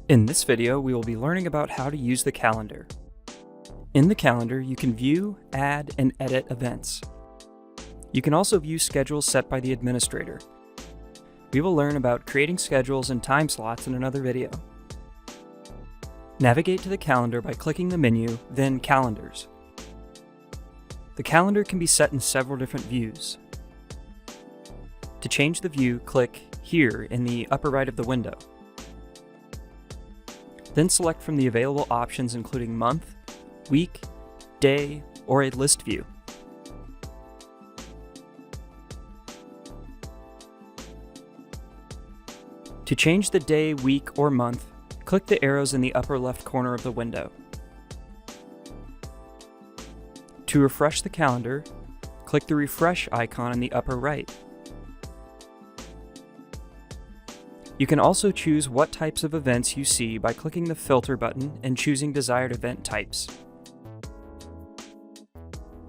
In this video, we will be learning about how to use the calendar. In the calendar, you can view, add, and edit events. You can also view schedules set by the administrator. We will learn about creating schedules and time slots in another video. Navigate to the calendar by clicking the menu, then Calendars. The calendar can be set in several different views. To change the view, click here in the upper right of the window. Then select from the available options including month, week, day, or a list view. To change the day, week, or month, click the arrows in the upper left corner of the window. To refresh the calendar, click the refresh icon in the upper right. You can also choose what types of events you see by clicking the filter button and choosing desired event types.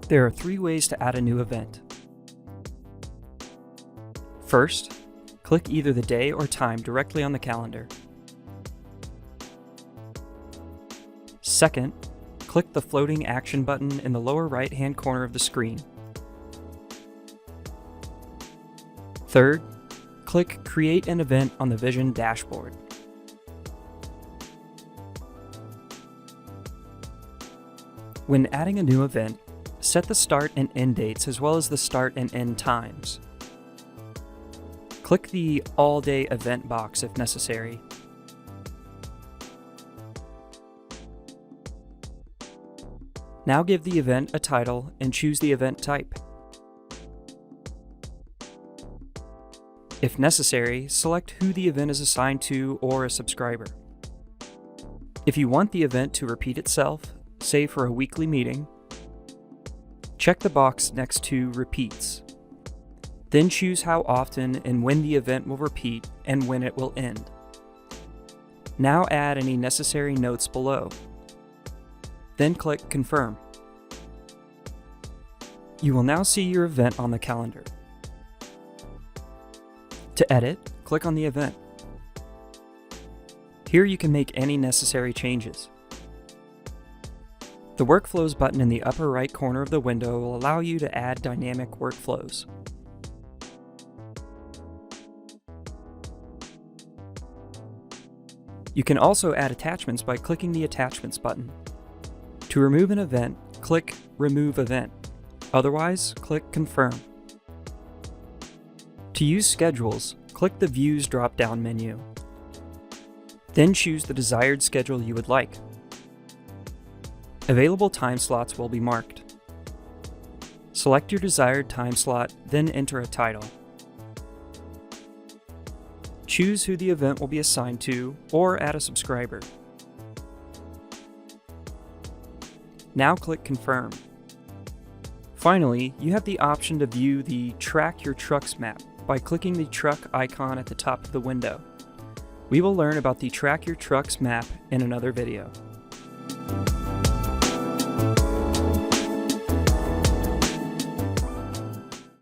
There are 3 ways to add a new event. First, click either the day or time directly on the calendar. Second, click the floating action button in the lower right-hand corner of the screen. Third, click Create an Event on the Vision dashboard. When adding a new event, set the start and end dates as well as the start and end times. Click the All Day Event box if necessary. Now give the event a title and choose the event type. If necessary, select who the event is assigned to or a subscriber. If you want the event to repeat itself, say for a weekly meeting, check the box next to Repeats. Then choose how often and when the event will repeat and when it will end. Now add any necessary notes below. Then click Confirm. You will now see your event on the calendar. To edit, click on the event. Here you can make any necessary changes. The Workflows button in the upper right corner of the window will allow you to add dynamic workflows. You can also add attachments by clicking the Attachments button. To remove an event, click Remove Event. Otherwise, click Confirm. To use schedules, click the Views drop-down menu. Then choose the desired schedule you would like. Available time slots will be marked. Select your desired time slot, then enter a title. Choose who the event will be assigned to, or add a subscriber. Now click Confirm. Finally, you have the option to view the Track Your Trucks map by clicking the truck icon at the top of the window. We will learn about the Track Your Trucks map in another video.